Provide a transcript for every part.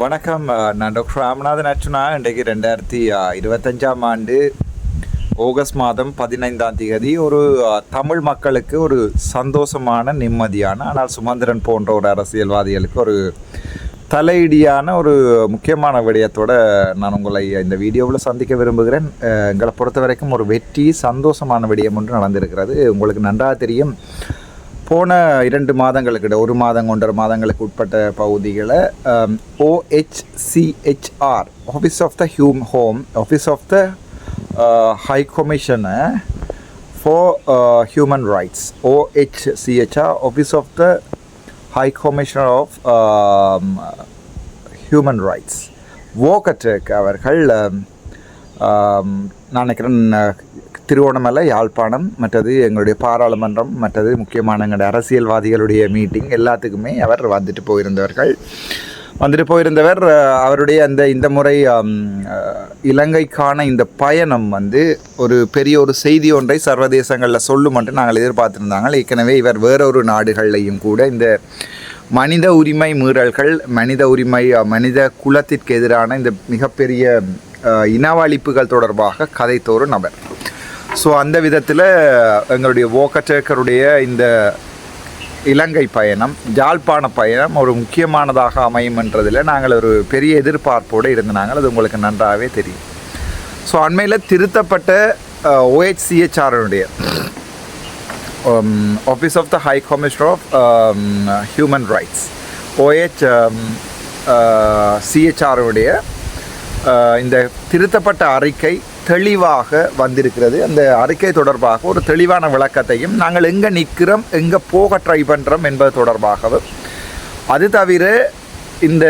வணக்கம். நான் டாக்டர் ராமநாதன் அர்ச்சுனா. இன்றைக்கு 2025ஆம் ஆண்டு ஆகஸ்ட் மாதம் 15ஆம் தேதி ஒரு தமிழ் மக்களுக்கு ஒரு சந்தோஷமான, நிம்மதியான, ஆனால் சுமந்திரன் போன்ற ஒரு அரசியல்வாதிகளுக்கு ஒரு தலையிடியான ஒரு முக்கியமான விடயத்தோடு நான் உங்களை இந்த வீடியோவில் சந்திக்க விரும்புகிறேன். எங்களை பொறுத்த வரைக்கும் ஒரு வெற்றி, சந்தோஷமான விடயம் ஒன்று நடந்திருக்கிறது. உங்களுக்கு நன்றாக தெரியும், போன 2 மாதங்களுக்கு, 1 மாதம் 1.5 மாதங்களுக்கு உட்பட்ட பகுதிகளை OHCHR, office of the home, office of the high commissioner for human rights, OHCHR, office of the high commissioner of human rights, வோகட்டேக் அவர்கள் நான் நினைக்கிறேன் திருவோணமலை, யாழ்ப்பாணம், மற்றது எங்களுடைய பாராளுமன்றம், மற்றது முக்கியமான எங்களுடைய அரசியல்வாதிகளுடைய மீட்டிங் எல்லாத்துக்குமே அவர் வந்துட்டு போயிருந்தவர். அவருடைய இந்த முறை இலங்கைக்கான இந்த பயணம் ஒரு பெரிய ஒரு செய்தி ஒன்றை சர்வதேசங்களில் சொல்லுமென்று நாங்கள் எதிர்பார்த்துருந்தாங்க. ஏற்கனவே இவர் வேறொரு நாடுகள்லையும் கூட இந்த மனித உரிமை மீறல்கள், மனித குலத்திற்கு எதிரான இந்த மிகப்பெரிய இனவழிப்புகள் தொடர்பாக கதைத்த ஒரு நபர். ஸோ அந்த விதத்தில் எங்களுடைய வோகட்டேக்கருடைய இந்த இலங்கை பயணம், யாழ்ப்பாண பயணம் ஒரு முக்கியமானதாக அமையும் என்றதில் நாங்கள் ஒரு பெரிய எதிர்பார்ப்போடு இருந்தாங்க. அது உங்களுக்கு நன்றாகவே தெரியும். ஸோ அண்மையில் திருத்தப்பட்ட OHCHR-உடைய office of the high commissioner of human rights, OHCHR-உடைய இந்த திருத்தப்பட்ட அறிக்கை தெளிவாக வந்திருக்கிறது. அந்த அறிக்கை தொடர்பாக ஒரு தெளிவான விளக்கத்தையும், நாங்கள் எங்கே நிற்கிறோம், எங்கே போக ட்ரை பண்ணுறோம் என்பது தொடர்பாகவும், அது தவிர இந்த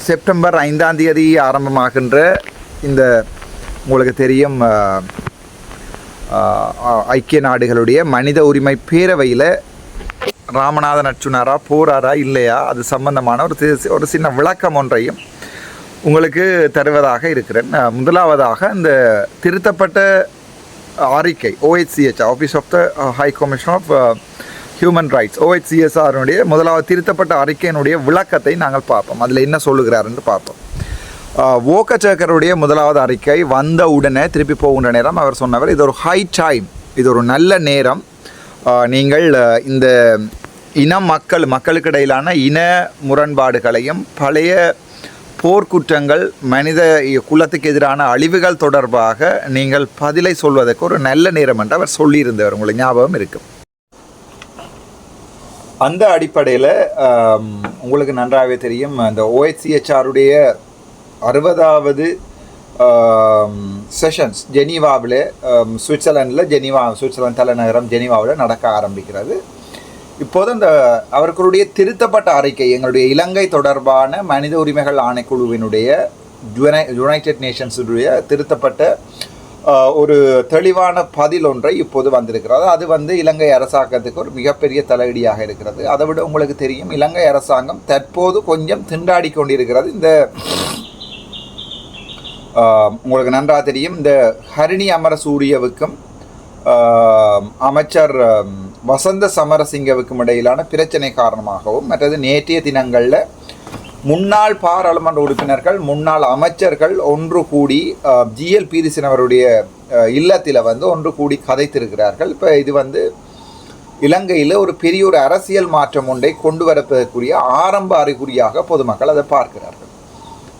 செப்டம்பர் 5ஆம் தேதி ஆரம்பமாகின்ற இந்த உங்களுக்கு தெரியும் ஐக்கிய நாடுகளுடைய மனித உரிமை பேரவையில் ராமநாதன் அர்ச்சுனாரா போறாரா இல்லையா, அது சம்பந்தமான ஒரு சின்ன விளக்கம் ஒன்றையும் உங்களுக்கு தருவதாக இருக்கிறேன். முதலாவதாக இந்த திருத்தப்பட்ட அறிக்கை OHCHR, office of the high commissioner of human rights, OHCHR-னுடைய முதலாவது திருத்தப்பட்ட அறிக்கையினுடைய விளக்கத்தை நாங்கள் பார்ப்போம். அதில் என்ன சொல்லுகிறார் என்று பார்ப்போம். வோகட்டேக்கருடைய முதலாவது அறிக்கை வந்த உடனே திருப்பி போகின்ற நேரம் அவர் சொன்னவர், இது ஒரு ஹை டைம், இது ஒரு நல்ல நேரம், நீங்கள் இந்த மக்களுக்கு இடையிலான இன முரண்பாடுகளையும் பழைய போர்க்குற்றங்கள், மனித குலத்துக்கு எதிரான அழிவுகள் தொடர்பாக நீங்கள் பதிலை சொல்வதற்கு ஒரு நல்ல நேரம் என்று அவர் சொல்லியிருந்தவர் உங்களுக்கு ஞாபகம் இருக்கும். அந்த அடிப்படையில் உங்களுக்கு நன்றாகவே தெரியும், அந்த OHCHR-உடைய 60வது செஷன்ஸ் ஜெனீவாவில், சுவிட்சர்லாந்து தலைநகரம் ஜெனீவாவில் நடக்க ஆரம்பிக்கிறது. இப்போது அந்த அவர்களுடைய திருத்தப்பட்ட அறிக்கை, எங்களுடைய இலங்கை தொடர்பான மனித உரிமைகள் ஆணைக்குழுவினுடைய யுனைடெட் நேஷன்ஸுடைய திருத்தப்பட்ட ஒரு தெளிவான பதில் ஒன்றை இப்போது வந்திருக்கிறது. அது இலங்கை அரசாங்கத்துக்கு ஒரு மிகப்பெரிய தலையீடியாக இருக்கிறது. அதை விட உங்களுக்கு தெரியும், இலங்கை அரசாங்கம் தற்போது கொஞ்சம் திண்டாடி கொண்டிருக்கிறது. இந்த உங்களுக்கு நன்றாக தெரியும், இந்த ஹரிணி அமரசூரியவுக்கும் அமைச்சர் வசந்த சமரசிங்கவுக்கும் இடையிலான பிரச்சனை காரணமாகவும், மற்றது நேற்றைய தினங்களில் முன்னாள் பாராளுமன்ற உறுப்பினர்கள், முன்னாள் அமைச்சர்கள் ஒன்று கூடி GL பீரிசன் அவருடைய இல்லத்தில் ஒன்று கூடி கதைத்திருக்கிறார்கள். இப்போ இது இலங்கையில் ஒரு பெரிய ஒரு அரசியல் மாற்றம் ஒன்றை கொண்டு வரக்கூடிய ஆரம்ப அறிகுறியாக பொதுமக்கள் அதை பார்க்கிறார்கள்.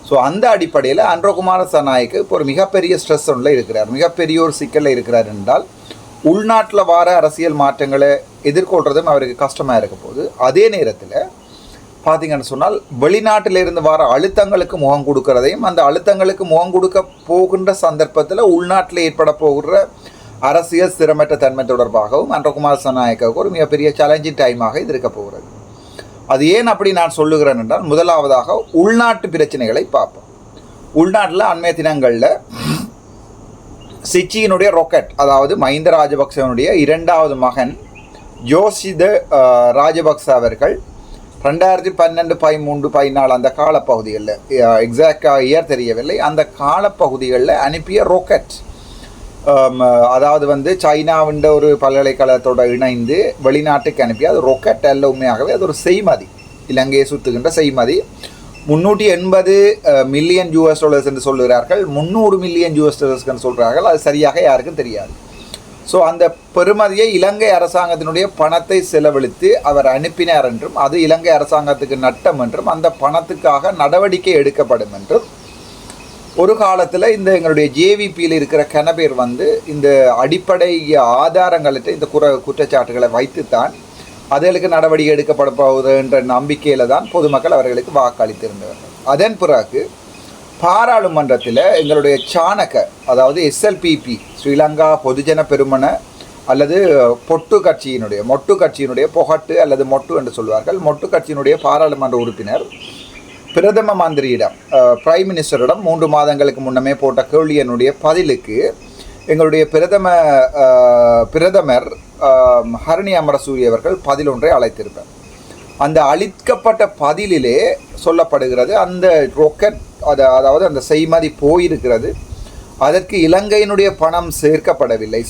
ஸோ அந்த அடிப்படையில் அன்றகுமார சனாய்க்கு இப்போ ஒரு மிகப்பெரிய ஸ்ட்ரெஸ் ஒன்றில் இருக்கிறார், மிகப்பெரிய ஒரு சிக்கலில் இருக்கிறார். என்றால் உள்நாட்டில் வர அரசியல் மாற்றங்களை எதிர்கொள்கிறதும் அவருக்கு கஷ்டமாக இருக்க போகுது. அதே நேரத்தில் பார்த்திங்கன்னு சொன்னால் வெளிநாட்டிலிருந்து வர அழுத்தங்களுக்கு முகம் கொடுக்கறதையும், அந்த அழுத்தங்களுக்கு முகம் கொடுக்க போகின்ற சந்தர்ப்பத்தில் உள்நாட்டில் ஏற்பட போகிற அரசியல் ஸ்திரமற்ற தன்மை தொடர்பாகவும் அன்றகுமார சனாயக்காவுக்கு ஒரு மிகப்பெரிய சேலஞ்சிங் டைமாக இது இருக்க போகிறது. அது ஏன் அப்படி நான் சொல்லுகிறேன் என்றால், முதலாவதாக உள்நாட்டு பிரச்சனைகளை பார்ப்போம். உள்நாட்டில் அண்மைய தினங்களில் சிச்சியினுடைய ராக்கெட், அதாவது மஹிந்த ராஜபக்சவனுடைய 2வது மகன் ஜோசித ராஜபக்ச அவர்கள் 2012, 13, 14 அந்த காலப்பகுதிகளில், எக்ஸாக்டாக இயர் தெரியவில்லை, அந்த காலப்பகுதிகளில் அனுப்பிய ராக்கெட், அதாவது சைனாவின் ஒரு பல்கலைக்கழகத்தோடு இணைந்து வெளிநாட்டுக்கு அனுப்பி அது ரொக்கெட் அல்ல, உண்மையாகவே அது ஒரு செய்மதி, இலங்கையை சுற்றுகின்ற செய்மதி. 380 மில்லியன் US$ என்று சொல்கிறார்கள், 300 மில்லியன் US$ என்று சொல்கிறார்கள். அது சரியாக யாருக்கும் தெரியாது. ஸோ அந்த பெறுமதியை இலங்கை அரசாங்கத்தினுடைய பணத்தை செலவழித்து அவர் அனுப்பினார் என்றும், அது இலங்கை அரசாங்கத்துக்கு நட்டம் என்றும், அந்த பணத்துக்காக நடவடிக்கை எடுக்கப்படும் என்றும் ஒரு காலத்தில் இந்த எங்களுடைய JVPயில் இருக்கிற கனபேர் இந்த அடிப்படை ஆதாரங்கள்ட்ட இந்த குற்றச்சாட்டுகளை வைத்துத்தான் அதற்கு நடவடிக்கை எடுக்கப்பட போகுது என்ற நம்பிக்கையில் தான் பொதுமக்கள் அவர்களுக்கு வாக்களித்திருந்தவர்கள். அதன் பிறகு பாராளுமன்றத்தில் எங்களுடைய சாணக்க, அதாவது SLPP, ஸ்ரீலங்கா பொதுஜன பெருமன அல்லது மொட்டு கட்சியினுடைய பொகட்டு அல்லது மொட்டு என்று சொல்வார்கள், மொட்டு கட்சியினுடைய பாராளுமன்ற உறுப்பினர் பிரதம மந்திரியிடம், பிரைம் மினிஸ்டரிடம் 3 மாதங்களுக்கு முன்னமே போட்ட கேள்வியினுடைய பதிலுக்கு எங்களுடைய பிரதமர் ஹரணி அமரசூரிய அவர்கள் பதில் ஒன்றை அழைத்திருப்பார். அந்த அளிக்கப்பட்ட பதிலிலே சொல்லப்படுகிறது, அந்த ரொக்கெட் அதாவது அந்த செய்மதி போயிருக்கிறது, அதற்கு இலங்கையினுடைய பணம் சேர்க்கப்படவில்லை,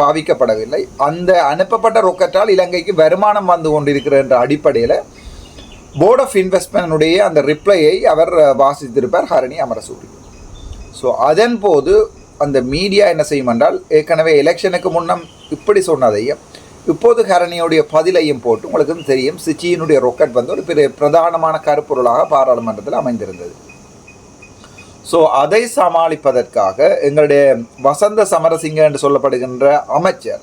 பாவிக்கப்படவில்லை, அந்த அனுப்பப்பட்ட ரொக்கெட்டால் இலங்கைக்கு வருமானம் வந்து கொண்டிருக்கிற என்ற அடிப்படையில் போர்ட் ஆஃப் இன்வெஸ்ட்மெண்ட்டுடைய அந்த ரிப்ளையை அவர் வாசித்திருப்பார் ஹரணி அமரசூரி. ஸோ அதன் போது அந்த மீடியா என்ன செய்யும் என்றால், ஏற்கனவே எலெக்ஷனுக்கு முன்னம் இப்படி சொன்னதையும் இப்போது ஹரணியுடைய பதிலையும் போட்டு உங்களுக்கு தெரியும், சிச்சியினுடைய ரொக்கெட் ஒரு பிரதானமான கருப்பொருளாக பாராளுமன்றத்தில் அமைந்திருந்தது. ஸோ அதை சமாளிப்பதற்காக எங்களுடைய வசந்த சமரசிங்க என்று சொல்லப்படுகின்ற அமைச்சர்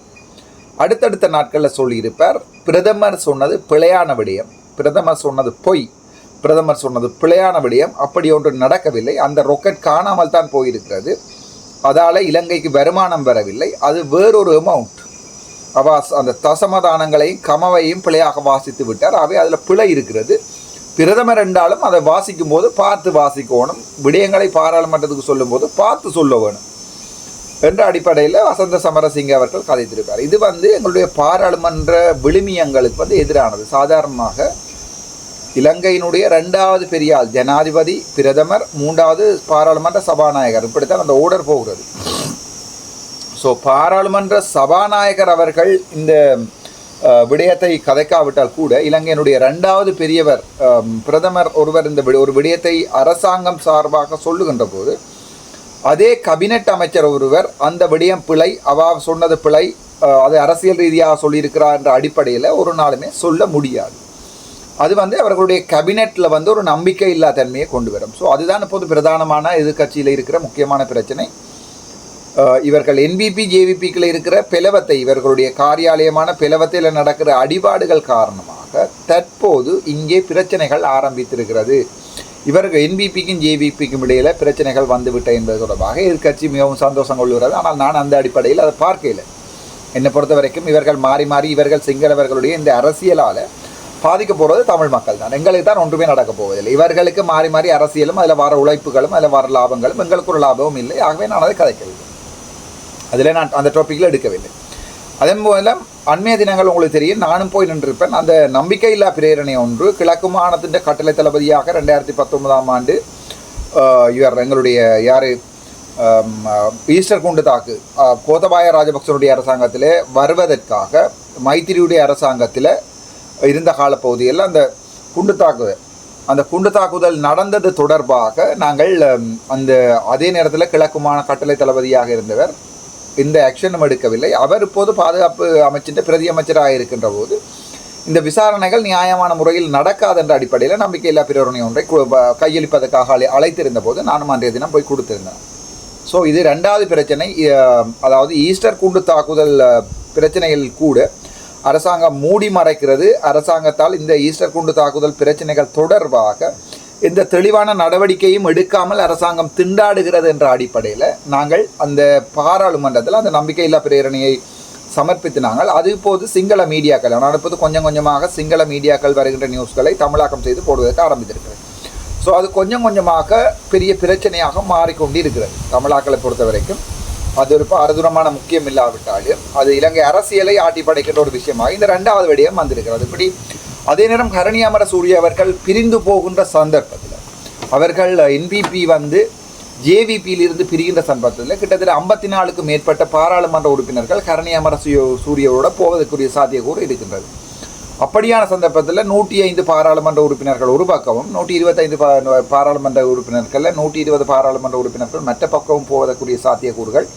அடுத்தடுத்த நாட்களில் சொல்லியிருப்பார், பிரதமர் சொன்னது பிழையான விடயம், பிரதமர் சொன்னது பொய், பிரதமர் சொன்னது பிழையான விடயம், அப்படி ஒன்று நடக்கவில்லை, அந்த ரொக்கெட் காணாமல் தான் போயிருக்கிறது, அதால் இலங்கைக்கு வருமானம் வரவில்லை, அது வேறொரு அமௌண்ட். அந்த தசமதானங்களையும் கமவையும் பிழையாக வாசித்து விட்டார். அவை அதில் பிழை இருக்கிறது. பிரதமர் என்றாலும் அதை வாசிக்கும் போது பார்த்து வாசிக்கணும், விடயங்களை பாராளுமன்றத்துக்கு சொல்லும்போது பார்த்து சொல்ல வேணும் என்ற அடிப்படையில் வசந்த சமரசிங்க அவர்கள் கதைத்திருப்பார். இது எங்களுடைய பாராளுமன்ற விழுமியங்களுக்கு எதிரானது. சாதாரணமாக இலங்கையினுடைய 2வது பெரிய ஆள் ஜனாதிபதி, பிரதமர், 3வது பாராளுமன்ற சபாநாயகர், இப்படித்தான் அந்த ஓர்டர் போகிறது. ஸோ பாராளுமன்ற சபாநாயகர் அவர்கள் இந்த விடயத்தை கதைக்காவிட்டால் கூட இலங்கையினுடைய 2வது பெரியவர் பிரதமர் ஒருவர் இந்த ஒரு விடயத்தை அரசாங்கம் சார்பாக சொல்லுகின்ற போது அதே கேபினட் அமைச்சர் ஒருவர் அந்த விடயம் பிழை, சொன்னது பிழை, அது அரசியல் ரீதியாக சொல்லியிருக்கிறார் என்ற அடிப்படையில் ஒரு நாளுமே சொல்ல முடியாது. அது அவர்களுடைய கேபினெட்டில் ஒரு நம்பிக்கை இல்லா தன்மையை கொண்டு வரும். ஸோ அதுதான் இப்போது பிரதானமான எதிர்கட்சியில் இருக்கிற முக்கியமான பிரச்சனை. இவர்கள் NPP JVPக்கள் இருக்கிற பிளவத்தை, இவர்களுடைய காரியாலயமான பிளவத்தில் நடக்கிற அடிபாடுகள் காரணமாக தற்போது இங்கே பிரச்சனைகள் ஆரம்பித்திருக்கிறது. இவர்கள் NPPக்கும் JVPக்கும் இடையில் பிரச்சனைகள் வந்துவிட்ட என்பது தொடர்பாக எதிர்கட்சி மிகவும் சந்தோஷம் கொள்கிறது. ஆனால் நான் அந்த அடிப்படையில் அதை பார்க்கல. என்னை பொறுத்த வரைக்கும் இவர்கள் மாறி மாறி இவர்கள் சிங்களவர்களுடைய இந்த அரசியலால் பாதிக்க போகிறது தமிழ் மக்கள் தான். எங்களுக்கு தான் ஒன்றுமே நடக்க போவதில்லை. இவர்களுக்கு மாறி மாறி அரசியலும் அதில் வர உழைப்புகளும் அதில் வர லாபங்களும் எங்களுக்கு ஒரு லாபமும் இல்லை. ஆகவே நான் அதை கதைக்கவில்லை, அதில் நான் அந்த டாப்பிக்கில் எடுக்கவில்லை. அதன் மூலம் அண்மைய தினங்கள் உங்களுக்கு தெரியும், நானும் போய் நின்றிருப்பேன். அந்த நம்பிக்கையில்லா பிரேரணை ஒன்று கிழக்கு மாகாணத்தின் கட்டளை தளபதியாக 2019ஆம் ஆண்டு எங்களுடைய ஈஸ்டர் குண்டு தாக்கு கோத்தபாய ராஜபக்சனுடைய அரசாங்கத்தில் வருவதற்காக மைத்திரியுடைய அரசாங்கத்தில் இருந்த காலப்பகுதியில் அந்த குண்டு தாக்குதல் நடந்தது தொடர்பாக நாங்கள் அதே நேரத்தில் கிழக்கு மாகாண கட்டளை தளபதியாக இருந்தவர் இந்த ஆக்ஷனும் எடுக்கவில்லை. அவர் இப்போது பாதுகாப்பு அமைச்சின் பிரதி அமைச்சராக இருக்கின்ற போது இந்த விசாரணைகள் நியாயமான முறையில் நடக்காது என்ற அடிப்படையில் நம்பிக்கையில்லா பிரேரணை ஒன்றை கையளிப்பதற்காக அழைத்திருந்த போது நானும் அன்றைய தினம் போய் கொடுத்திருந்தேன். ஸோ இது 2வது பிரச்சனை. அதாவது ஈஸ்டர் குண்டு தாக்குதல் பிரச்சனைகள் கூட அரசாங்கம் மூடி மறைக்கிறது. அரசாங்கத்தால் இந்த ஈஸ்டர் குண்டு தாக்குதல் பிரச்சனைகள் தொடர்பாக எந்த தெளிவான நடவடிக்கையும் எடுக்காமல் அரசாங்கம் திண்டாடுகிறது என்ற அடிப்படையில் நாங்கள் அந்த பாராளுமன்றத்தில் அந்த நம்பிக்கையில்லா பிரேரணையை சமர்ப்பித்தினாங்கள். அது இப்போது சிங்கள மீடியாக்கள், நான் இப்போது கொஞ்சம் கொஞ்சமாக சிங்கள மீடியாக்கள் வருகின்ற நியூஸ்களை தமிழாக்கம் செய்து போடுவதற்கு ஆரம்பித்திருக்கிறது. ஸோ அது கொஞ்சம் கொஞ்சமாக பெரிய பிரச்சனையாக மாறிக்கொண்டு இருக்கிறது. தமிழாக்களை பொறுத்த வரைக்கும் அது ஒரு அறுதுரமான முக்கியம் இல்லாவிட்டாலும் அது இலங்கை அரசியலை ஆட்டி படைக்கின்ற ஒரு விஷயமாக இந்த 2வது விடயம் வந்திருக்கிறது. இப்படி அதே நேரம் ஹரணி அமரசூரிய அவர்கள் பிரிந்து போகின்ற சந்தர்ப்பத்தில் அவர்கள் NPP JVPயிலிருந்து பிரிகின்ற சந்தர்ப்பத்தில் கிட்டத்தட்ட 54க்கும் மேற்பட்ட பாராளுமன்ற உறுப்பினர்கள் ஹரணி அமரசூரியோட போவதற்குரிய சாத்தியக்கூறு இருக்கின்றது. அப்படியான சந்தர்ப்பத்தில் 105 பாராளுமன்ற உறுப்பினர்கள் ஒரு பக்கமும் 125 பாராளுமன்ற உறுப்பினர்களில் 120 பாராளுமன்ற உறுப்பினர்கள் மற்ற பக்கமும் போவதற்குரிய சாத்தியக்கூறுகள்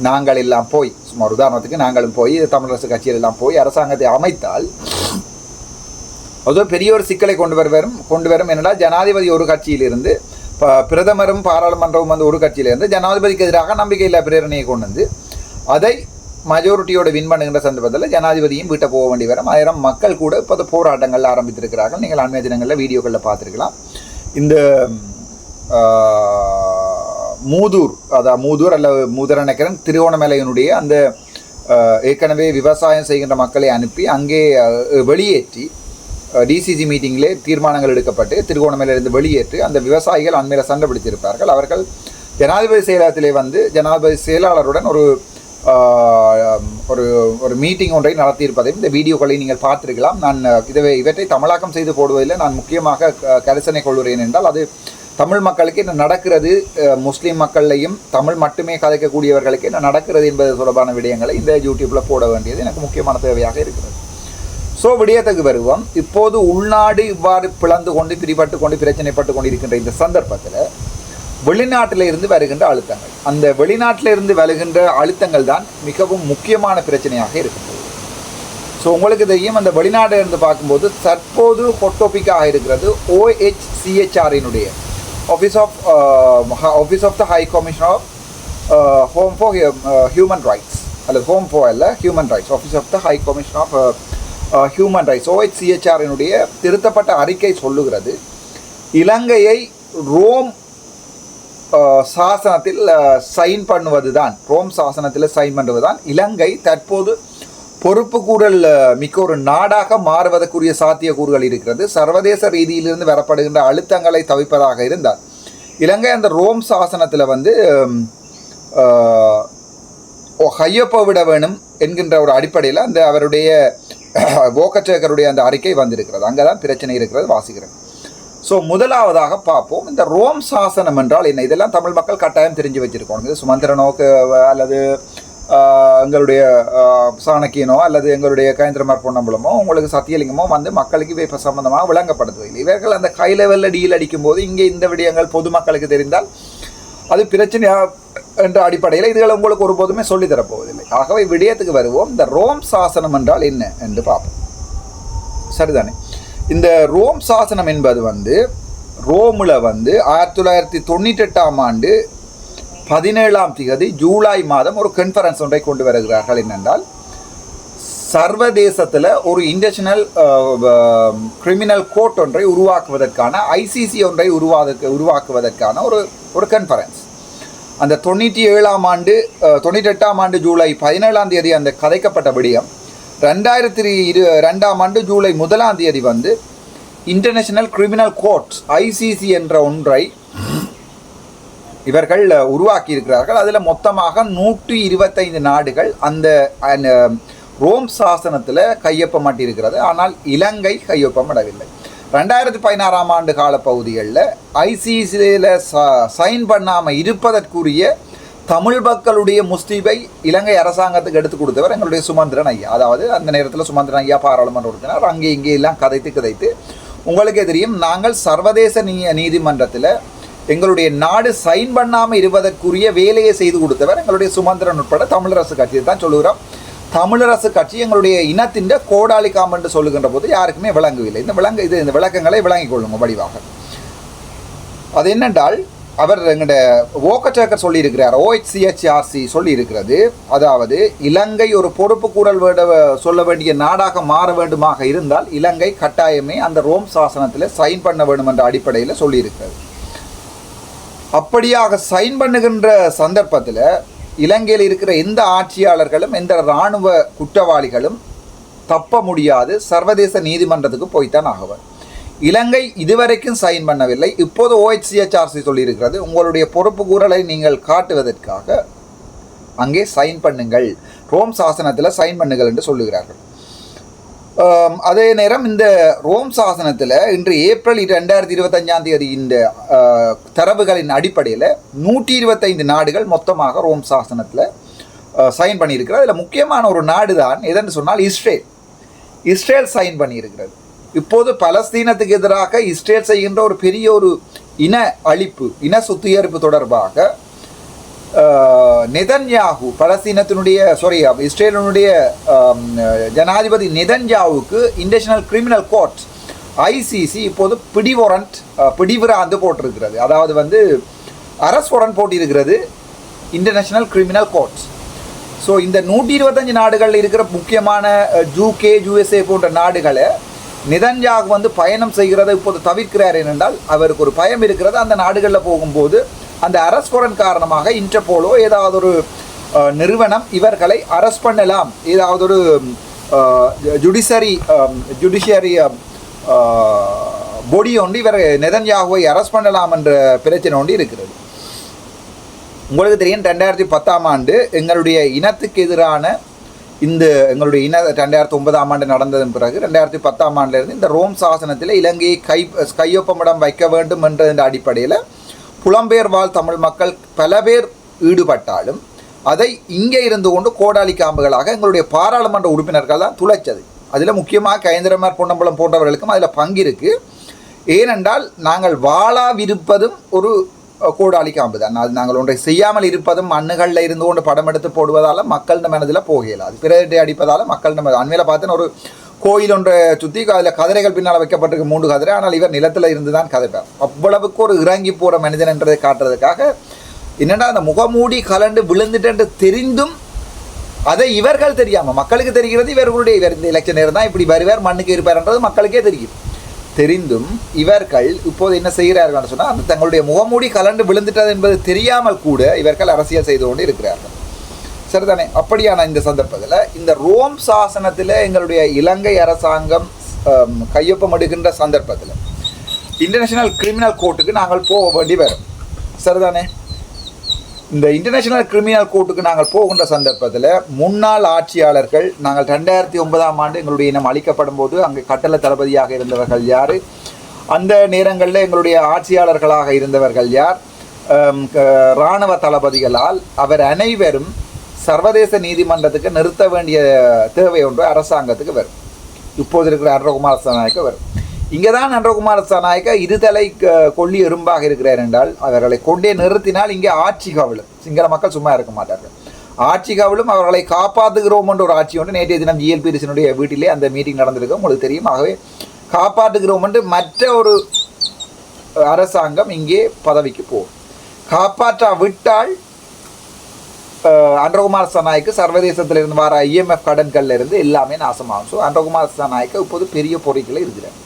நாங்கள் எல்லாம் போய் சுமார் உதாரணத்துக்கு நாங்களும் போய் தமிழரசு கட்சியில் எல்லாம் போய் அரசாங்கத்தை அமைத்தால் அது பெரிய ஒரு சிக்கலை கொண்டு வரும் என்னென்றால் ஜனாதிபதி ஒரு கட்சியிலிருந்து பிரதமரும் பாராளுமன்றமும் வந்து ஒரு கட்சியிலிருந்து ஜனாதிபதிக்கு எதிராக நம்பிக்கையில்லா பிரேரணையை கொண்டு வந்து அதை மெஜாரிட்டியோட வின் பண்ணுகின்ற சந்தர்ப்பத்தில் ஜனாதிபதியும் வீட்டை போக வேண்டி வரும். 1000 மக்கள் கூட இப்போ போராட்டங்கள் ஆரம்பித்திருக்கிறார்கள். நீங்கள் அண்மைய தினங்களில் வீடியோக்களில் பார்த்துருக்கலாம். இந்த மூதூர் அல்லது மூதர் நினைக்கிறேன் திருவோணமலையினுடைய அந்த ஏற்கனவே விவசாயம் செய்கின்ற மக்களை அனுப்பி அங்கே வெளியேற்றி டிசிசி மீட்டிங்கிலே தீர்மானங்கள் எடுக்கப்பட்டு திருகோணமலையிலிருந்து வெளியேற்றி அந்த விவசாயிகள் அண்மையில் சண்டை பிடித்திருப்பார்கள். அவர்கள் ஜனாதிபதி செயலகத்திலே வந்து ஜனாதிபதி செயலாளருடன் ஒரு மீட்டிங் ஒன்றை நடத்தியிருப்பதையும் இந்த வீடியோக்களை நீங்கள் பார்த்திருக்கலாம். நான் இவற்றை தமிழாக்கம் செய்து போடுவதில் நான் முக்கியமாக கரிசனை கொள்கிறேன் என்றால் அது தமிழ் மக்களுக்கு என்ன நடக்கிறது, முஸ்லீம் மக்களையும் தமிழ் மட்டுமே கதைக்கக்கூடியவர்களுக்கு என்ன நடக்கிறது என்பது தொடர்பான விடயங்களை இந்த யூடியூப்பில் போட வேண்டியது எனக்கு முக்கியமான தேவையாக இருக்கிறது. ஸோ விடயத்துக்கு வருவோம். இப்போது உள்நாடு இவ்வாறு பிளந்து கொண்டு பிரிபட்டு கொண்டு பிரச்சனைப்பட்டு கொண்டு இருக்கின்ற இந்த சந்தர்ப்பத்தில் வெளிநாட்டில் இருந்து வருகின்ற அழுத்தங்கள், அந்த வெளிநாட்டில் இருந்து வருகின்ற அழுத்தங்கள் தான் மிகவும் முக்கியமான பிரச்சனையாக இருக்கின்றது. ஸோ உங்களுக்கு தெரியும், அந்த வெளிநாடு இருந்து பார்க்கும்போது தற்போது ஹாட் டாபிக்காக இருக்கிறது OHCHRனுடைய office of the high commissioner of home for human rights அல்லது ஹோம் ஃபார் அல்ல human rights office of the high commissioner of human rights OHCHRனுடைய திருத்தப்பட்ட அறிக்கை சொல்லுகிறது, இலங்கையை ரோம் சாசனத்தில் சைன் பண்ணுவதுதான் இலங்கை தற்போது பொறுப்புக்கூறல் மிக்க ஒரு நாடாக மாறுவதற்குரிய சாத்தியக்கூறுகள் இருக்கிறது. சர்வதேச ரீதியிலிருந்து வரப்படுகின்ற அழுத்தங்களை தவிர்ப்பதாக இருந்தால் இலங்கை அந்த ரோம் சாசனத்தில் வந்து கையொப்பவிட வேணும் என்கின்ற ஒரு அடிப்படையில் அந்த அவருடைய வோக்கச்சேக்கருடைய அந்த அறிக்கை வந்திருக்கிறது. அங்கே தான் பிரச்சனை இருக்கிறது வாசிக்கிறேன். ஸோ முதலாவதாக பார்ப்போம், இந்த ரோம் சாசனம் என்றால் என்ன? இதெல்லாம் தமிழ் மக்கள் கட்டாயம் தெரிஞ்சு வச்சுருக்கோம். இது சுமந்திரனோக்கு அல்லது எங்களுடைய சாணக்கியனோ அல்லது எங்களுடைய கயந்திரமார் பொன்னம்பலமோ உங்களுக்கு சத்தியலிங்கமோ வந்து மக்களுக்கு இவை இப்போ சம்பந்தமாக விளங்கப்படுத்துவதில்லை. இவர்கள் அந்த ஹை லெவலில் டீல் அடிக்கும்போது இங்கே இந்த விடயங்கள் பொதுமக்களுக்கு தெரிந்தால் அது பிரச்சனையா என்ற அடிப்படையில் இதுகளை உங்களுக்கு ஒருபோதுமே சொல்லித்தரப்போவதில்லை. ஆகவே விடயத்துக்கு வருவோம். இந்த ரோம் சாசனம் என்றால் என்ன என்று பார்ப்போம். சரிதானே? இந்த ரோம் சாசனம் என்பது வந்து ரோமில் வந்து 1998ஆம் ஆண்டு 17ஆம் தேதி ஜூலை மாதம் ஒரு கான்ஃபரன்ஸ் ஒன்றை கொண்டு வருகிறார்கள். என்னென்றால் சர்வதேசத்தில் ஒரு இன்டர்நேஷனல் கிரிமினல் கோர்ட் ஒன்றை உருவாக்குவதற்கான ICC ஒன்றை உருவாக்குவதற்கான ஒரு கான்ஃபரன்ஸ். அந்த 98ஆம் ஆண்டு ஜூலை 17ஆம் தேதி அந்த கதைக்கப்பட்ட விடயம் 2002ஆம் ஆண்டு ஜூலை 1ஆம் தேதி வந்து இன்டர்நேஷனல் கிரிமினல் கோர்ட் ICC என்ற ஒன்றை இவர்கள் உருவாக்கி இருக்கிறார்கள். அதில் மொத்தமாக 125 நாடுகள் அந்த ரோம் சாசனத்தில் கையொப்பமிட்டிருக்கிறது. ஆனால் இலங்கை கையொப்பமிடவில்லை. 2016ஆம் ஆண்டு காலப்பகுதிகளில் ICCயில் சைன் பண்ணாமல் இருப்பதற்குரிய தமிழ் மக்களுடைய முஸ்தீபை இலங்கை அரசாங்கத்துக்கு எடுத்து கொடுத்தவர் எங்களுடைய சுமந்திரன் ஐயா. அதாவது அந்த நேரத்தில் சுமந்திரன் ஐயா பாராளுமன்ற உறுப்பினர் அங்கே இங்கே எல்லாம் கதைத்து உங்களுக்கே தெரியும், நாங்கள் சர்வதேச நீதிமன்றத்தில் எங்களுடைய நாடு சைன் பண்ணாமல் இருப்பதற்குரிய வேலையை செய்து கொடுத்தவர் எங்களுடைய சுமந்திரன் உட்பட தமிழரசு கட்சியை தான் சொல்லுகிறோம். தமிழரசு கட்சி எங்களுடைய இனத்தின் கோடாலி காம் என்று சொல்லுகின்ற போது யாருக்குமே விளங்கவில்லை. இந்த விளக்கங்களை விளங்கிக் கொள்ளுங்க வடிவாக. அது என்னென்றால் அவர் எங்களுடைய வோக்கச்சேக்கர் சொல்லியிருக்கிறார், OHCHRC சொல்லியிருக்கிறது, அதாவது இலங்கை ஒரு பொறுப்பு கூறல் சொல்ல வேண்டிய நாடாக மாற வேண்டுமாக இருந்தால் இலங்கை கட்டாயமே அந்த ரோம் சாசனத்தில் சைன் பண்ண வேண்டும் என்ற அடிப்படையில் சொல்லியிருக்கிறது. அப்படியாக சைன் பண்ணுகின்ற சந்தர்ப்பத்தில் இலங்கையில் இருக்கிற எந்த ஆட்சியாளர்களும் எந்த இராணுவ குற்றவாளிகளும் தப்ப முடியாது, சர்வதேச நீதிமன்றத்துக்கு போய்த்தான் ஆகுவர். இலங்கை இதுவரைக்கும் சைன் பண்ணவில்லை. இப்போது OHCHRC சொல்லியிருக்கிறது, உங்களுடைய பொறுப்பு கூறலை நீங்கள் காட்டுவதற்காக அங்கே சைன் பண்ணுங்கள், ரோம் சாசனத்தில் சைன் பண்ணுங்கள் என்று சொல்லுகிறார்கள். அதே நேரம் இந்த ரோம் சாசனத்தில் இன்று ஏப்ரல் 2025ஆம் தேதி இந்த தரவுகளின் அடிப்படையில் 125 நாடுகள் மொத்தமாக ரோம் சாசனத்தில் சைன் பண்ணியிருக்கிறார். அதில் முக்கியமான ஒரு நாடு தான் எதென்று சொன்னால் இஸ்ரேல். இஸ்ரேல் சைன் பண்ணியிருக்கிறது. இப்போது பலஸ்தீனத்துக்கு எதிராக இஸ்ரேல் செய்கின்ற ஒரு பெரிய ஒரு இன அழிப்பு, இன சுத்திகரிப்பு தொடர்பாக நெதன்யாகு இஸ்ரேலினுடைய ஜனாதிபதி நெதன்யாவுக்கு இன்டர்நேஷனல் கிரிமினல் கோர்ட் ஐசிசி இப்போது பிடிவிராந்து போட்டிருக்கிறது. அதாவது வந்து அரஸ்ட் வாரண்ட் போட்டிருக்கிறது இன்டர்நேஷனல் கிரிமினல் கோர்ட்ஸ். ஸோ இந்த 125 நாடுகளில் இருக்கிற முக்கியமான UK, USA போன்ற நாடுகளை நெதன்யாகு வந்து பயணம் செய்கிறத இப்போது தவிர்க்கிறார். ஏனென்றால் அவருக்கு ஒரு பயம் இருக்கிறது, அந்த நாடுகளில் போகும்போது அந்த அரஸ்ட் வாரண்ட் காரணமாக இன்டர்போலோ ஏதாவது ஒரு நிறுவனம் இவர்களை அரெஸ்ட் பண்ணலாம், ஏதாவது ஒரு ஜுடிஷியரி பொடி ஒன்று இவர் நெதன்யாகுவை அரெஸ்ட் பண்ணலாம் என்ற பிரச்சனை ஒன்று இருக்கிறது. உங்களுக்கு தெரியும் 2010ஆம் ஆண்டு எங்களுடைய இனத்துக்கு எதிரான எங்களுடைய 2009ஆம் ஆண்டு நடந்ததன் பிறகு 2010ஆம் ஆண்டிலிருந்து இந்த ரோம் சாசனத்தில் இலங்கையை கையொப்பமிடம் வைக்க வேண்டும் என்ற அடிப்படையில் புலம்பெயர் வாழ் தமிழ் மக்கள் பல பேர் ஈடுபட்டாலும் அதை இங்கே இருந்து கொண்டு கோடாலி காம்புகளாக எங்களுடைய பாராளுமன்ற உறுப்பினர்கள் தான் துளைச்சது. அதில் முக்கியமாக கயந்திரமார் பொன்னம்பலம் போன்றவர்களுக்கும் அதில் பங்கு இருக்குது. ஏனென்றால் நாங்கள் வாழாவிருப்பதும் ஒரு கோடாலி காம்பு தான். அது நாங்கள் ஒன்றை செய்யாமல் இருப்பதும் மண்ணுகளில் இருந்து கொண்டு படம் எடுத்து போடுவதால் மக்கள் மனதில் போகல, அது பிறரை அடிப்பதால் மக்கள் அண்மையில் பார்த்தேன்னு ஒரு கோயில் ஒன்றை சுற்றி அதில் கதிரைகள் பின்னால் வைக்கப்பட்டிருக்கு 3 கதிரை. ஆனால் இவர் நிலத்தில் இருந்து தான் கதைப்பார். அவ்வளவுக்கு ஒரு இறங்கி போகிற மனிதன் என்றதை காட்டுறதுக்காக என்னென்னா அந்த முகமூடி கலண்டு விழுந்துட்டு தெரிந்தும் அதை இவர்கள் தெரியாமல் மக்களுக்கு தெரிகிறது. இவர்களுடைய இந்த எலெக்ஷன் நேரம் தான் இப்படி வருவார், மண்ணுக்கு இருப்பார்ன்றது மக்களுக்கே தெரிந்தும் இவர்கள் இப்போது என்ன செய்கிறார்கள் சொன்னால் அந்த தங்களுடைய முகமூடி கலண்டு விழுந்துட்டது என்பது தெரியாமல் கூட இவர்கள் அரசியல் செய்து கொண்டு இருக்கிறார்கள். சரிதானே? அப்படியான இந்த சந்தர்ப்பத்தில் இந்த ரோம் சாசனத்தில் எங்களுடைய இலங்கை அரசாங்கம் கையொப்பமிடுகின்ற சந்தர்ப்பத்தில் இன்டர்நேஷனல் கிரிமினல் கோர்ட்டுக்கு நாங்கள் போக வேண்டி வரும். சரிதானே? இந்த இன்டர்நேஷனல் கிரிமினல் கோர்ட்டுக்கு நாங்கள் போகின்ற சந்தர்ப்பத்தில் முன்னாள் ஆட்சியாளர்கள், நாங்கள் 2009ஆம் ஆண்டு எங்களுடைய இனம் அளிக்கப்படும் போது அங்கே கட்டளை தளபதியாக இருந்தவர்கள் யார், அந்த நேரங்களில் எங்களுடைய ஆட்சியாளர்களாக இருந்தவர்கள் யார், இராணுவ தளபதிகளால் அவர் அனைவரும் சர்வதேச நீதிமன்றத்துக்கு நிறுத்த வேண்டிய தேவை ஒன்று அரசாங்கத்துக்கு வரும். இப்போது இருக்கிற அன்றகுமார் சனாயக்க வரும். இங்கே தான் அன்றகுமார் சனாயக்க இருதலை கொல்லி எறும்பாக இருக்கிறார் என்றால் அவர்களை கொண்டே நிறுத்தினால் இங்கே ஆட்சி கவிழும். சிங்கள மக்கள் சும்மா இருக்க மாட்டார்கள். ஆட்சி கவிழும். அவர்களை காப்பாற்றுகிறோம் என்ற ஒரு ஆட்சி ஒன்று நேற்றைய தினம் GLPDC வீட்டிலே அந்த மீட்டிங் நடந்திருக்கு, உங்களுக்கு தெரியும். ஆகவே காப்பாற்றுகிறோம் என்று மற்ற ஒரு அரசாங்கம் இங்கே பதவிக்கு போகும். காப்பாற்றாவிட்டால் அன்றகுமார் சனாய்க்கு சர்வதேசத்திலிருந்து வர IMF கடன்கள்ல இருந்து எல்லாமே நாசமாகும். ஸோ அன்றகுமார் சனாய்க்கு இப்போது பெரிய பொறிகளை இருக்கிறார்.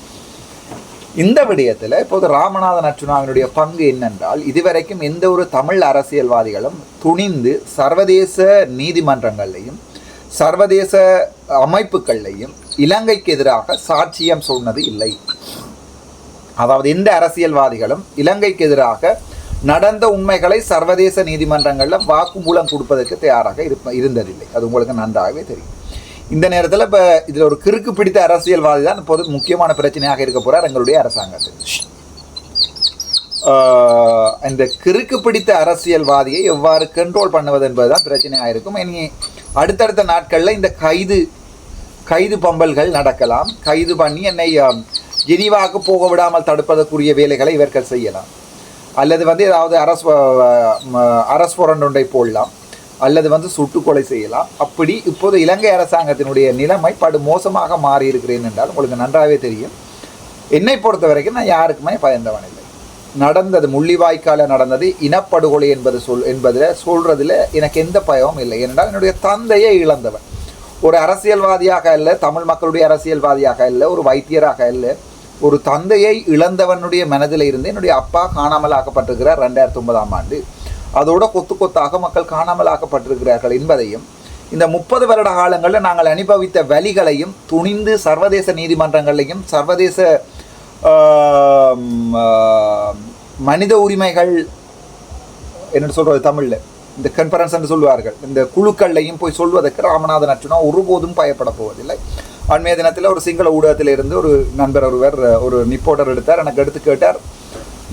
இந்த விடயத்தில் இப்போது ராமநாதன் அர்ச்சுனாவினுடைய பங்கு என்னென்றால், இதுவரைக்கும் எந்த ஒரு தமிழ் அரசியல்வாதிகளும் துணிந்து சர்வதேச நீதிமன்றங்களையும் சர்வதேச அமைப்புகளையும் இலங்கைக்கு எதிராக சாட்சியம் சொன்னது இல்லை. அதாவது எந்த அரசியல்வாதிகளும் இலங்கைக்கு எதிராக நடந்த உண்மைகளை சர்வதேச நீதிமன்றங்களில் வாக்குமூலம் கொடுப்பதற்கு தயாராக இருந்ததில்லை. அது உங்களுக்கு நன்றாகவே தெரியும். இந்த நேரத்தில் இப்போ இதில் ஒரு கிறுக்கு பிடித்த அரசியல்வாதி தான் இப்போது முக்கியமான பிரச்சனையாக இருக்க போகிறார் எங்களுடைய அரசாங்கத்துக்கு. இந்த கிறுக்கு பிடித்த அரசியல்வாதியை எவ்வாறு கண்ட்ரோல் பண்ணுவது என்பதுதான் பிரச்சனையாக இருக்கும். இனி அடுத்தடுத்த நாட்களில் இந்த கைது பம்பல்கள் நடக்கலாம். கைது பண்ணி என்னை ஜெனீவாவுக்கு போக விடாமல் தடுப்பதற்குரிய வேலைகளை இவர்கள் செய்யலாம். அல்லது வந்து ஏதாவது அரசு வாரண்ட் ஒன்றை போடலாம், அல்லது சுட்டுக்கொலை செய்யலாம். அப்படி இப்போது இலங்கை அரசாங்கத்தினுடைய நிலைமை படு மோசமாக மாறி இருக்கிறேன் என்றால் உங்களுக்கு நன்றாகவே தெரியும். என்னை பொறுத்த வரைக்கும் நான் யாருக்குமே பயந்தவன் இல்லை. நடந்தது முள்ளிவாய்க்கால நடந்தது இனப்படுகொலை என்பதில் சொல்றதுல எனக்கு எந்த பயமும் இல்லை. ஏனென்றால் என்னுடைய தந்தையை இழந்தவன், ஒரு அரசியல்வாதியாக அல்ல, தமிழ் மக்களுடைய அரசியல்வாதியாக அல்ல, ஒரு வைத்தியராக அல்ல, ஒரு தந்தையை இழந்தவனுடைய மனதில் இருந்து என்னுடைய அப்பா காணாமல் ஆக்கப்பட்டிருக்கிறார் 2009ஆம் ஆண்டு. அதோட கொத்தாக மக்கள் காணாமல் ஆக்கப்பட்டிருக்கிறார்கள் என்பதையும் இந்த 30 வருட காலங்களில் நாங்கள் அனுபவித்த வலிகளையும் துணிந்து சர்வதேச நீதிமன்றங்களையும் சர்வதேச மனித உரிமைகள் என்ன சொல்வது தமிழில் இந்த கான்ஃபரன்ஸ் என்று சொல்வார்கள், இந்த குழுக்கள்லையும் போய் சொல்வதற்கு ராமநாதன் அர்ச்சுனா ஒருபோதும் பயப்பட போவதில்லை. அண்மைய தினத்தில் ஒரு சிங்கள ஊடகத்தில் இருந்து ஒரு நண்பர் ஒருவர் ஒரு ரிப்போர்ட்டர் எடுத்தார். எனக்கு எடுத்து கேட்டார்,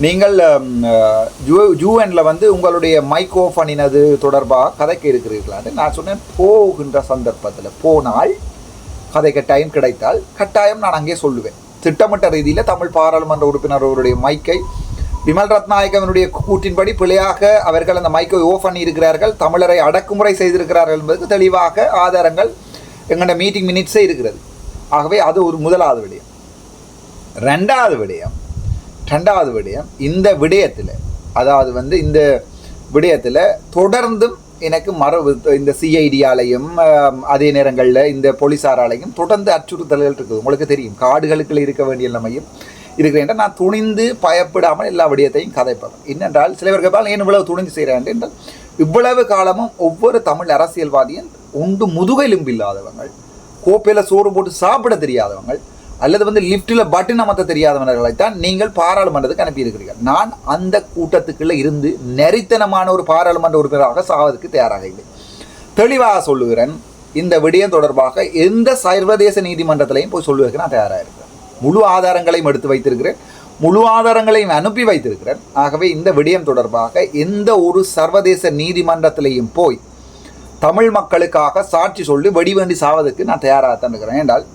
நீங்கள் UN உங்களுடைய மைக் ஆஃப் பண்ணினது தொடர்பாக கதைக்க இருக்கிறீர்களான்னு. நான் சொன்னேன், போகின்ற சந்தர்ப்பத்தில் போனால் கதைக்கு டைம் கிடைத்தால் கட்டாயம் நான் அங்கே சொல்லுவேன். திட்டமிட்ட ரீதியில் தமிழ் பாராளுமன்ற உறுப்பினர் அவருடைய மைக்கை விமல் ரத்நாயகவனுடைய கூற்றின்படி பிழையாக அவர்கள் அந்த மைக்கை ஓஃப் பண்ணி இருக்கிறார்கள், தமிழரை அடக்குமுறை செய்திருக்கிறார்கள் என்பதற்கு தெளிவாக ஆதாரங்கள் எங்களோட மீட்டிங் மினிட்ஸே இருக்கிறது. ஆகவே அது ஒரு முதலாவது விடயம். ரெண்டாவது விடயம் இந்த விடயத்தில், அதாவது இந்த விடயத்தில் தொடர்ந்தும் எனக்கு இந்த சிஐடியாலையும் அதே நேரங்களில் இந்த போலீஸாராலையும் தொடர்ந்து அச்சுறுத்தல்கள் இருக்குது. உங்களுக்கு தெரியும், காடுகளுக்குள்ள இருக்க வேண்டிய நிலைமையும் இருக்கிறேன். நான் துணிந்து பயப்படாமல் எல்லா விடயத்தையும் கதைப்பேன். என்னென்றால் சிலவர் கேட்பால் ஏன் இவ்வளவு துணிந்து செய்கிறேன் என்றால், இவ்வளவு காலமும் ஒவ்வொரு தமிழ் அரசியல்வாதியும் ஒன்று முதுகெலும்பு இல்லாதவங்க, கோப்பையில் சோறு போட்டு சாப்பிட தெரியாதவங்க, அல்லது லிஃப்ட்டில் பட்டன் அமர்த்த தெரியாதவர்களைத்தான் நீங்கள் பாராளுமன்றத்துக்கு அனுப்பியிருக்கிறீர்கள். நான் அந்த கூட்டத்துக்குள்ளே இருந்து நெறித்தனமான ஒரு பாராளுமன்ற உறுப்பினராக சாவதற்கு தயாராக இல்லை. தெளிவாக சொல்லுகிறேன், இந்த விடயம் தொடர்பாக எந்த சர்வதேச நீதிமன்றத்திலையும் போய் சொல்லுவதற்கு நான் தயாராக இருக்கிறேன். முழு ஆதாரங்களையும் எடுத்து வைத்திருக்கிறேன், முழு ஆதாரங்களையும் அனுப்பி வைத்திருக்கிறேன். ஆகவே இந்த விடயம் தொடர்பாக எந்த ஒரு சர்வதேச நீதிமன்றத்திலையும் போய் தமிழ் மக்களுக்காக சாட்சி சொல்லி வெடிவேண்டி சாவதற்கு நான் தயாராகத்தான் இருக்கிறேன். என்றால்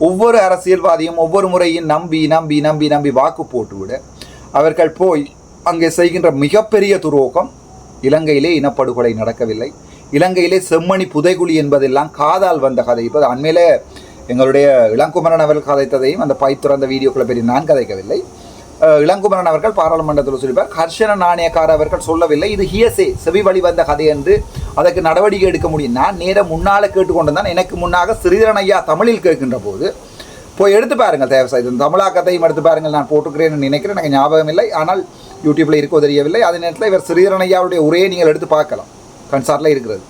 ஒவ்வொரு அரசியல்வாதியும் ஒவ்வொரு முறையும் நம்பி நம்பி நம்பி நம்பி வாக்கு போட்டுவிட அவர்கள் போய் அங்கே செய்கின்ற மிகப்பெரிய துரோகம், இலங்கையிலே இனப்படுகொலை நடக்கவில்லை, இலங்கையிலே செம்மணி புதைகுழி என்பதெல்லாம் காதால் வந்த கதை. இப்போ அண்மையிலே எங்களுடைய இளங்குமரன் அவர்கள் கதைத்ததையும் அந்த பைத்துறந்த வீடியோக்களை பற்றி நான் கதைக்கவில்லை. இளங்குமரன் அவர்கள் பாராளுமன்றத்தில் சொல்லிப்பார், ஹர்ஷன நாணயக்கார அவர்கள் சொல்லவில்லை, இது ஹியசே செவி வழி வந்த கதை என்று அதற்கு நடவடிக்கை எடுக்க முடியும். நான் நேரம் முன்னால் கேட்டுக்கொண்டு தான் எனக்கு முன்னாக ஸ்ரீதரன் ஐயா தமிழில் கேட்கின்ற போது போய் எடுத்து பாருங்கள், தயவு செய்து தமிழாக்கத்தையும் எடுத்து பாருங்கள். நான் போட்டுக்கிறேன்னு நினைக்கிறேன், எனக்கு ஞாபகம் இல்லை, ஆனால் யூடியூப்பில் இருக்கோ தெரியவில்லை. அதே நேரத்தில் இவர் ஸ்ரீதரன் ஐயாவுடைய உரையை நீங்கள் எடுத்து பார்க்கலாம், கன்சார்ட்டில் இருக்கிறது.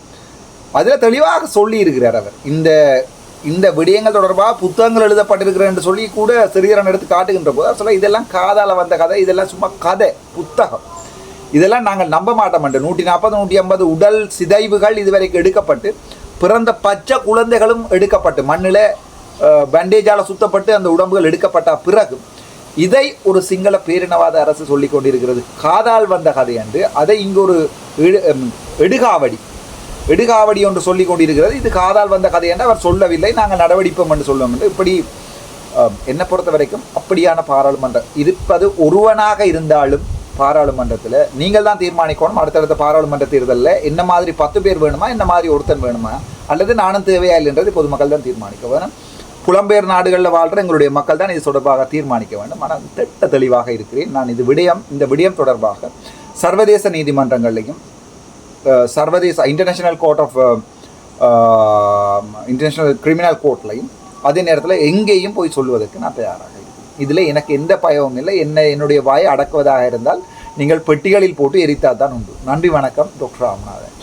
அதில் தெளிவாக சொல்லி இருக்கிறார் அவர். இந்த விடயங்கள் தொடர்பாக புத்தகங்கள் எழுதப்பட்டிருக்கிறேன் என்று சொல்லி கூட ஸ்ரீதரன் எடுத்து காட்டுகின்ற போது சொல்ல, இதெல்லாம் காதால் வந்த கதை, இதெல்லாம் சும்மா கதை புத்தகம், இதெல்லாம் நாங்கள் நம்ப மாட்டோம் என்று. 140 150 உடல் சிதைவுகள் இதுவரைக்கும் எடுக்கப்பட்டு, பிறந்த பச்சை குழந்தைகளும் எடுக்கப்பட்டு, மண்ணில் பேண்டேஜால் சுத்தப்பட்டு அந்த உடம்புகள் எடுக்கப்பட்ட பிறகு இதை ஒரு சிங்கள பேரினவாத அரசு சொல்லி கொண்டிருக்கிறது காதால் வந்த கதை என்று. அதை இங்கு ஒரு எடுகாவடி ஒன்று சொல்லி கொண்டிருக்கிறது. இது காதால் வந்த கதை என்று அவர் சொல்லவில்லை, நாங்கள் நடவடிப்போம் என்று சொல்லுவோம் என்று. இப்படி என்னை பொறுத்த வரைக்கும் அப்படியான பாராளுமன்றம் இருப்பது ஒருவனாக இருந்தாலும் பாராளுமன்றத்தில் நீங்கள் தான் தீர்மானிக்கணும். அடுத்தடுத்த பாராளுமன்ற தேர்தலில் என்ன மாதிரி 10 பேர் வேணுமா, என்ன மாதிரி ஒருத்தன் வேணுமா, அல்லது நானும் தேவையா இல்லைன்றது பொதுமக்கள் தான் தீர்மானிக்க வேணும். புலம்பெயர் நாடுகளில் வாழ்கிற எங்களுடைய மக்கள் தான் இது தொடர்பாக தீர்மானிக்க வேண்டும். ஆனால் திட்ட தெளிவாக இருக்கிறேன். நான் இந்த விடயம் தொடர்பாக சர்வதேச நீதிமன்றங்களையும் சர்வதேச இன்டர்நேஷ்னல் கிரிமினல் கோர்ட்லையும் அதே நேரத்தில் எங்கேயும் போய் சொல்வதற்கு நான் தயாராக இருக்கிறேன். இதில் எனக்கு எந்த பயமும் இல்லை. என்னுடைய வாயை அடக்குவதாக இருந்தால் நீங்கள் பெட்டிகளில் போட்டு எரித்தால் தான் உண்டு. நன்றி, வணக்கம். டாக்டர் ராமநாதன்.